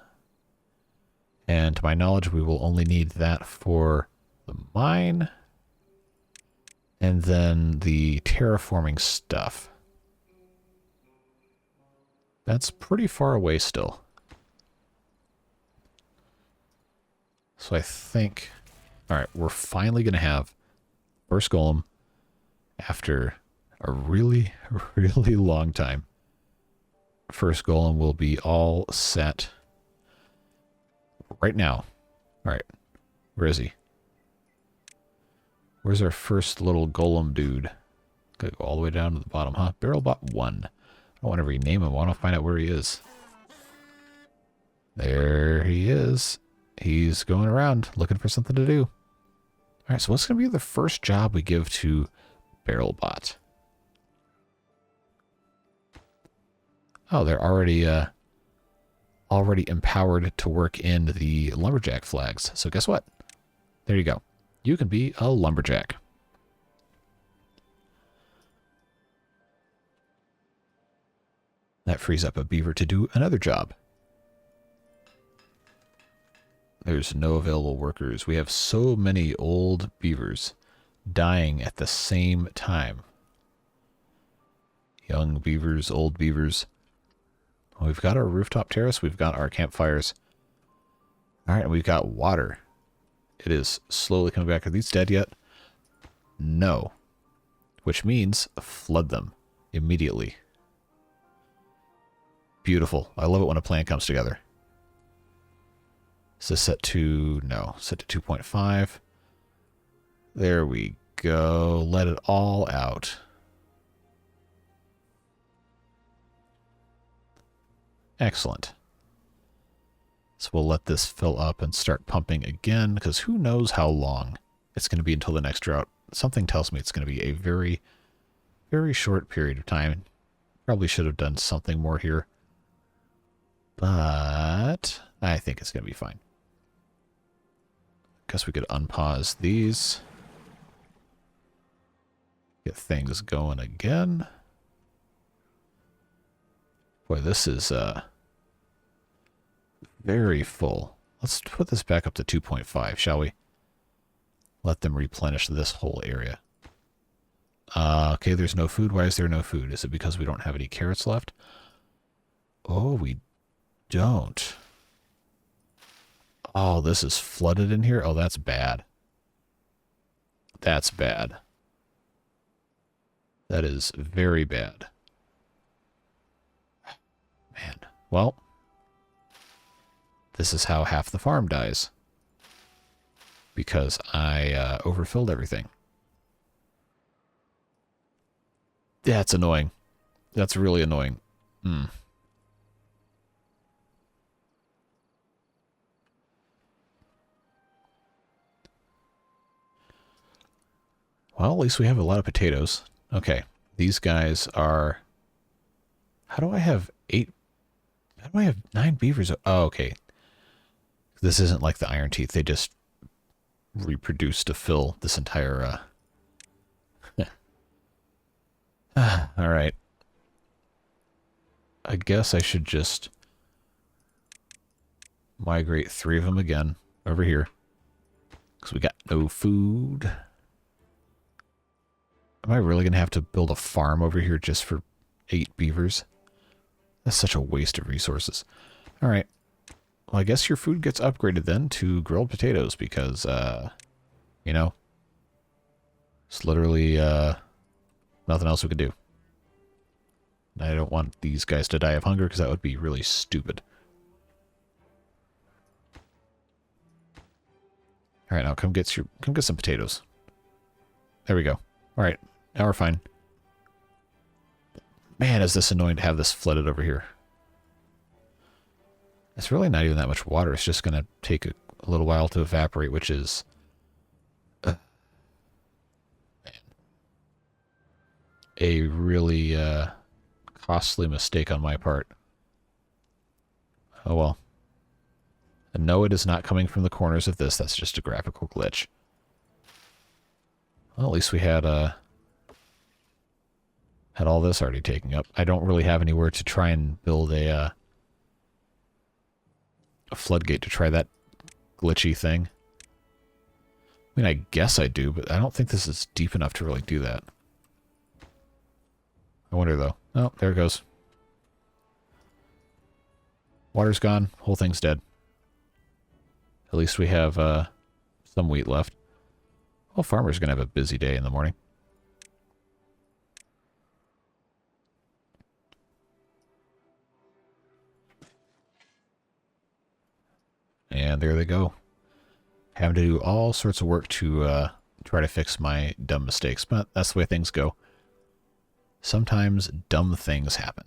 And to my knowledge, we will only need that for the mine... and then the terraforming stuff. That's pretty far away still. So I think... Alright, we're finally going to have first golem after a really, really long time. First golem will be all set right now. Alright, where is he? Where's our first little golem dude? Gotta go all the way down to the bottom, huh? Barrelbot 1. I don't want to rename him. I want to find out where he is. There he is. He's going around looking for something to do. Alright, so what's going to be the first job we give to Barrelbot? Oh, they're already empowered to work in the lumberjack flags. So guess what? There you go. You can be a lumberjack. That frees up a beaver to do another job. There's no available workers. We have so many old beavers dying at the same time. Young beavers, old beavers. We've got our rooftop terrace. We've got our campfires. All right, and we've got water. It is slowly coming back. Are these dead yet? No. Which means flood them immediately. Beautiful. I love it when a plan comes together. Is this set to... No. Set to 2.5. There we go. Let it all out. Excellent. So we'll let this fill up and start pumping again, because who knows how long it's going to be until the next drought. Something tells me it's going to be a very, very short period of time. Probably should have done something more here. But I think it's going to be fine. Guess we could unpause these. Get things going again. Boy, this is very full. Let's put this back up to 2.5, shall we? Let them replenish this whole area. Okay, there's no food. Why is there no food? Is it because we don't have any carrots left? Oh, we don't. Oh, this is flooded in here? Oh, that's bad. That's bad. That is very bad. Man, well, this is how half the farm dies. Because I overfilled everything. That's annoying. That's really annoying. Hmm. Well, at least we have a lot of potatoes. Okay, these guys are... How do I have 8... How do I have 9 beavers? Oh, okay. This isn't like the iron teeth. They just reproduce to fill this entire... Alright. I guess I should just migrate 3 of them again over here. Because we got no food. Am I really going to have to build a farm over here just for 8 beavers? That's such a waste of resources. Alright. Well, I guess your food gets upgraded then to grilled potatoes because, you know, it's literally nothing else we could do. I don't want these guys to die of hunger because that would be really stupid. Alright, now come get some potatoes. There we go. Alright, now we're fine. Man, is this annoying to have this flooded over here. It's really not even that much water. It's just going to take a little while to evaporate, which is... man. A really costly mistake on my part. Oh well. And no, it is not coming from the corners of this. That's just a graphical glitch. Well, at least we had all this already taken up. I don't really have anywhere to try and build a floodgate to try that glitchy thing. I mean, I guess I do, but I don't think this is deep enough to really do that. I wonder, though. Oh, there it goes. Water's gone. Whole thing's dead. At least we have some wheat left. Well, farmer's going to have a busy day in the morning. And there they go. Having to do all sorts of work to try to fix my dumb mistakes, but that's the way things go. Sometimes dumb things happen.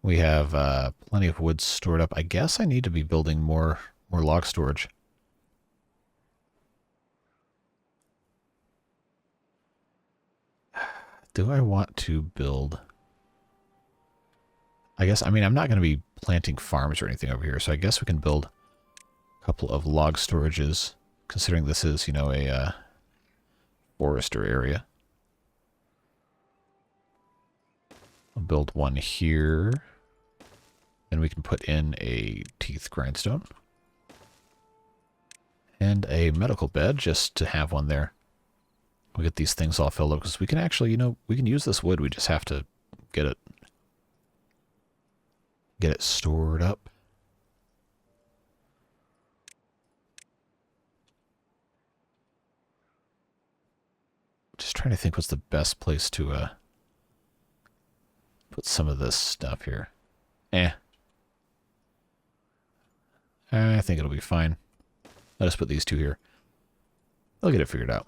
We have plenty of wood stored up. I guess I need to be building more log storage. Do I want to build... I guess, I mean, I'm not going to be planting farms or anything over here, so I guess we can build a couple of log storages, considering this is, you know, a forester area. I'll build one here, and we can put in a teeth grindstone. And a medical bed, just to have one there. We'll get these things all filled up, because we can actually, you know, we can use this wood, we just have to get it stored up. Just trying to think what's the best place to put some of this stuff here. I think it'll be fine. Let us put these 2 here. I'll get it figured out.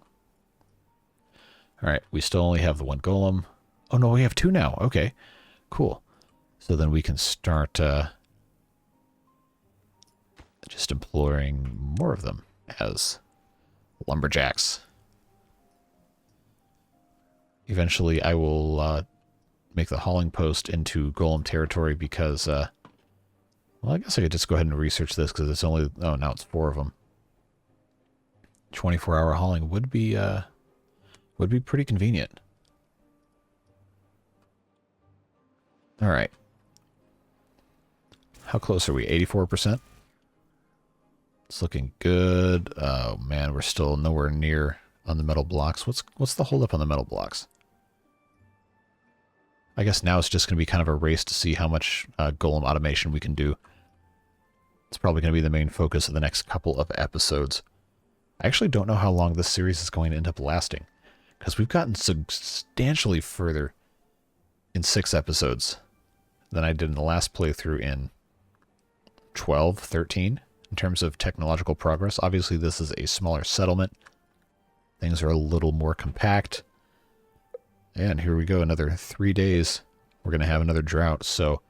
Alright, we still only have the 1 golem. Oh no, we have 2 now. Okay, cool. So then we can start just employing more of them as lumberjacks. Eventually I will make the hauling post into golem territory because, well, I guess I could just go ahead and research this because it's only, oh, now it's 4 of them. 24-hour hauling would be pretty convenient. All right. How close are we? 84%? It's looking good. Oh, man, we're still nowhere near on the metal blocks. What's the holdup on the metal blocks? I guess now it's just going to be kind of a race to see how much golem automation we can do. It's probably going to be the main focus of the next couple of episodes. I actually don't know how long this series is going to end up lasting, because we've gotten substantially further in 6 episodes than I did in the last playthrough in 12, 13, in terms of technological progress. Obviously, this is a smaller settlement. Things are a little more compact. And here we go, another 3 days. We're going to have another drought, so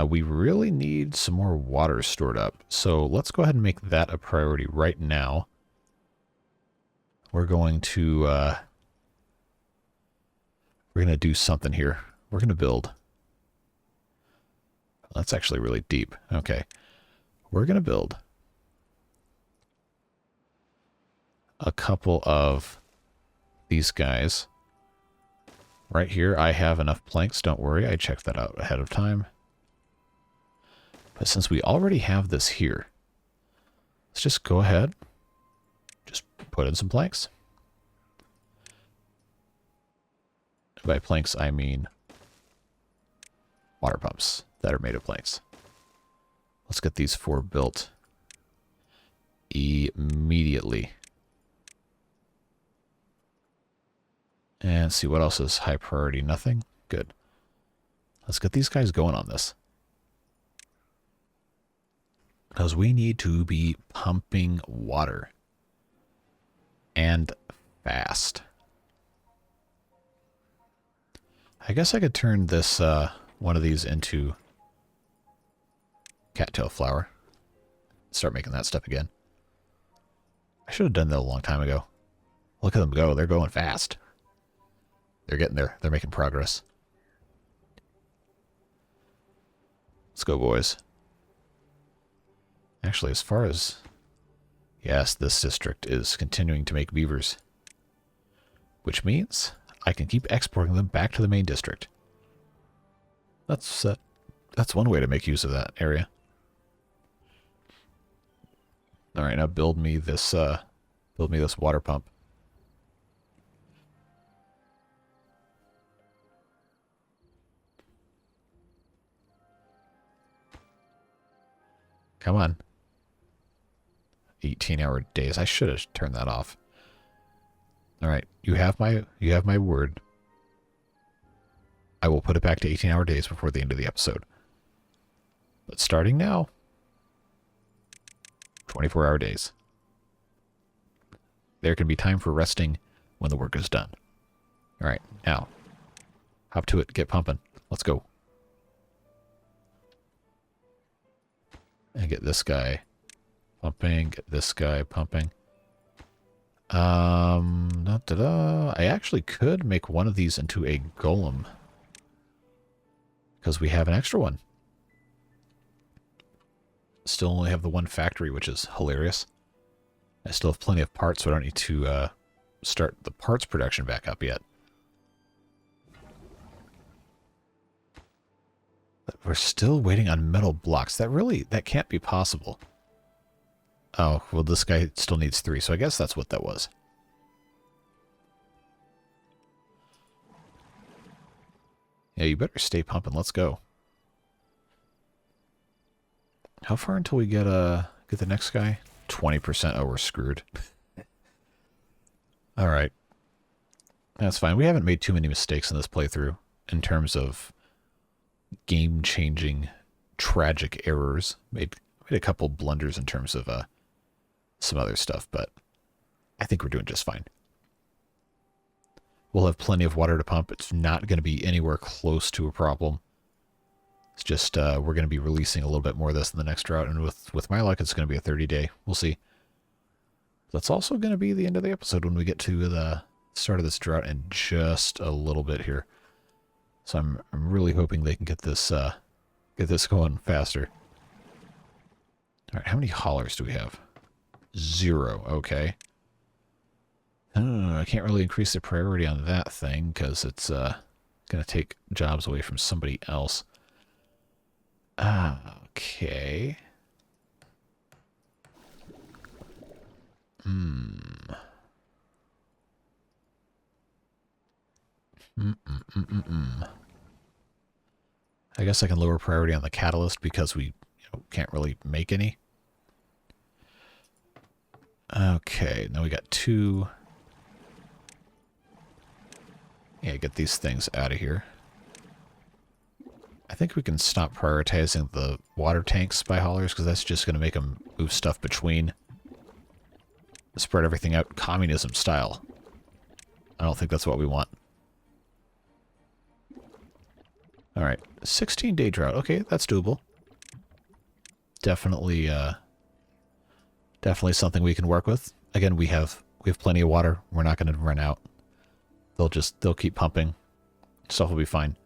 we really need some more water stored up. So let's go ahead and make that a priority right now. We're going to do something here. We're going to build. That's actually really deep. Okay. We're going to build a couple of these guys. Right here, I have enough planks. Don't worry, I checked that out ahead of time. But since we already have this here, let's just go ahead, just put in some planks. By planks, I mean water pumps that are made of planks. Let's get these 4 built immediately. And see what else is high priority. Nothing? Good. Let's get these guys going on this. Because we need to be pumping water. And fast. I guess I could turn this, one of these into cattail flower. Start making that stuff again. I should have done that a long time ago. Look at them go. They're going fast. They're getting there. They're making progress. Let's go, boys. Actually, as far as... Yes, this district is continuing to make beavers. Which means I can keep exporting them back to the main district. That's one way to make use of that area. Alright, now build me this water pump. Come on. 18-hour days. I should have turned that off. All right, you have my word. I will put it back to 18-hour days before the end of the episode. But starting now, 24-hour days. There can be time for resting when the work is done. All right, now, hop to it, get pumping. Let's go. And get this guy pumping, get this guy pumping. I actually could make one of these into a golem. Because we have an extra one. Still only have the one factory, which is hilarious. I still have plenty of parts, so I don't need to start the parts production back up yet. But we're still waiting on metal blocks. That can't be possible. Oh, well, this guy still needs 3, so I guess that's what that was. Yeah, you better stay pumping. Let's go. How far until we get the next guy? 20%. Oh, we're screwed. All right. That's fine. We haven't made too many mistakes in this playthrough in terms of game-changing, tragic errors. Made a couple blunders in terms of some other stuff, but I think we're doing just fine. We'll have plenty of water to pump. It's not going to be anywhere close to a problem. It's just we're going to be releasing a little bit more of this in the next drought, and with my luck, it's going to be a 30-day. We'll see. That's also going to be the end of the episode when we get to the start of this drought in just a little bit here. So I'm really hoping they can get this going faster. All right, how many haulers do we have? 0. Okay. I can't really increase the priority on that thing because it's Gonna take jobs away from somebody else. Okay. I guess I can lower priority on the catalyst because we can't really make any. Okay, now we got 2. Yeah, get these things out of here. I think we can stop prioritizing the water tanks by haulers because that's just going to make them move stuff between. Spread everything out communism style. I don't think that's what we want. Alright, 16-day drought. Okay, that's doable. Definitely, definitely something we can work with. Again, we have plenty of water. We're not going to run out. They'll keep pumping. Stuff will be fine.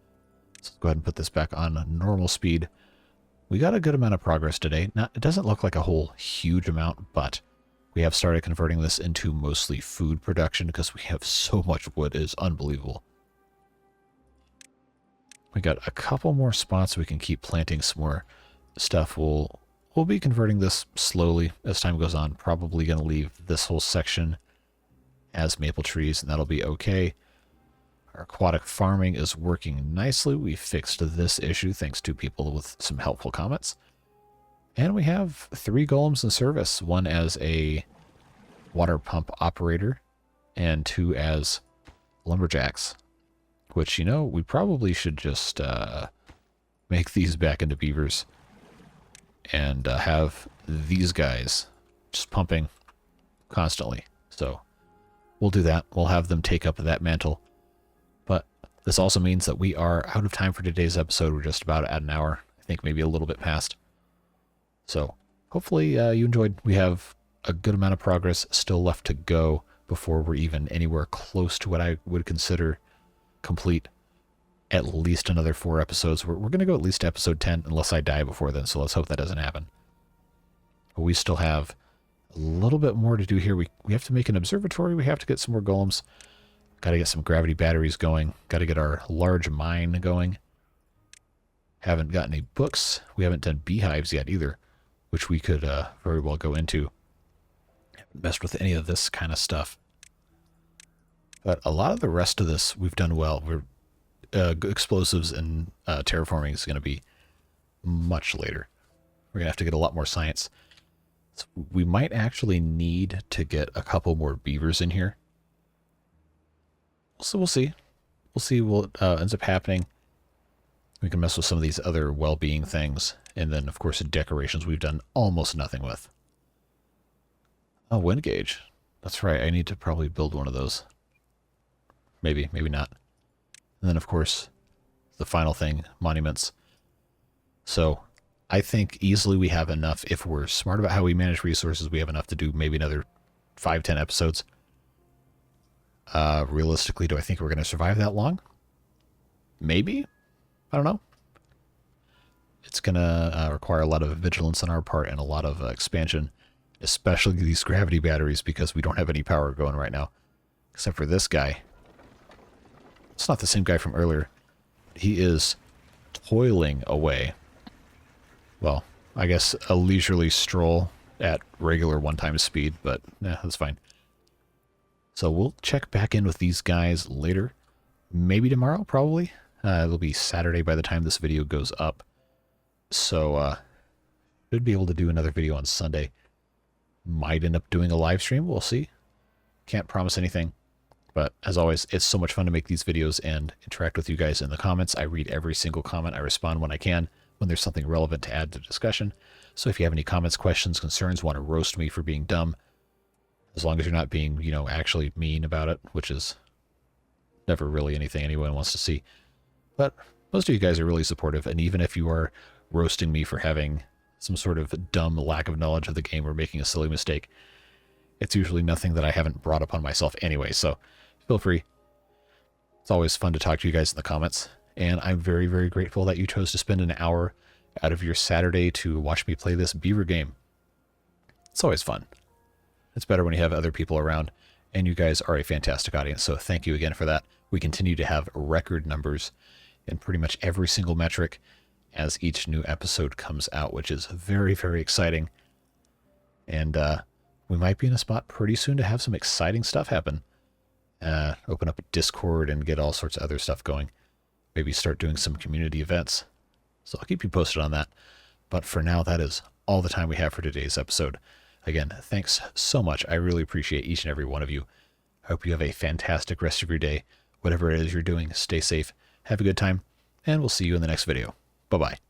Let's go ahead and put this back on normal speed. We got a good amount of progress today. Now, it doesn't look like a whole huge amount, but we have started converting this into mostly food production because we have so much wood. It is unbelievable. We got a couple more spots we can keep planting some more stuff. We'll be converting this slowly as time goes on. Probably going to leave this whole section as maple trees, and that'll be okay. Our aquatic farming is working nicely. We fixed this issue thanks to people with some helpful comments. And we have 3 golems in service. 1 as a water pump operator and 2 as lumberjacks. Which, we probably should just make these back into beavers and have these guys just pumping constantly. So we'll do that. We'll have them take up that mantle. But this also means that we are out of time for today's episode. We're just about at an hour. I think maybe a little bit past. So hopefully you enjoyed. We have a good amount of progress still left to go before we're even anywhere close to what I would consider complete. At least another 4 episodes. We're going to go at least to episode 10 unless I die before then, so let's hope that doesn't happen. But we still have a little bit more to do here. We have to make an observatory. We have to get some more golems. Got to get some gravity batteries going. Got to get our large mine going. Haven't got any books. We haven't done beehives yet either, which we could very well go into. Haven't messed with any of this kind of stuff. But a lot of the rest of this we've done well. Explosives and terraforming is going to be much later. We're going to have to get a lot more science. So we might actually need to get a couple more beavers in here. So we'll see. We'll see what ends up happening. We can mess with some of these other well-being things. And then, of course, the decorations we've done almost nothing with. Oh, wind gauge. That's right. I need to probably build one of those. Maybe, maybe not. And then, of course, the final thing, monuments. So I think easily we have enough. If we're smart about how we manage resources, we have enough to do maybe another 5-10 episodes. Realistically, do I think we're going to survive that long? Maybe. I don't know. It's going to require a lot of vigilance on our part and a lot of expansion, especially these gravity batteries, because we don't have any power going right now, except for this guy. It's not the same guy from earlier. He is toiling away. Well, I guess a leisurely stroll at regular one-time speed, but that's fine. So we'll check back in with these guys later. Maybe tomorrow, probably. It'll be Saturday by the time this video goes up. So, should be able to do another video on Sunday. Might end up doing a live stream. We'll see. Can't promise anything. But as always, it's so much fun to make these videos and interact with you guys in the comments. I read every single comment. I respond when I can, when there's something relevant to add to the discussion. So if you have any comments, questions, concerns, want to roast me for being dumb, as long as you're not being, actually mean about it, which is never really anything anyone wants to see. But most of you guys are really supportive, and even if you are roasting me for having some sort of dumb lack of knowledge of the game or making a silly mistake, it's usually nothing that I haven't brought upon myself anyway, so feel free. It's always fun to talk to you guys in the comments, and I'm very, very grateful that you chose to spend an hour out of your Saturday to watch me play this beaver game. It's always fun. It's better when you have other people around, and you guys are a fantastic audience, so thank you again for that. We continue to have record numbers in pretty much every single metric as each new episode comes out, which is very, very exciting. And we might be in a spot pretty soon to have some exciting stuff happen. Open up a Discord and get all sorts of other stuff going. Maybe start doing some community events. So I'll keep you posted on that. But for now, that is all the time we have for today's episode. Again, thanks so much. I really appreciate each and every one of you. I hope you have a fantastic rest of your day. Whatever it is you're doing, stay safe, have a good time, and we'll see you in the next video. Bye-bye.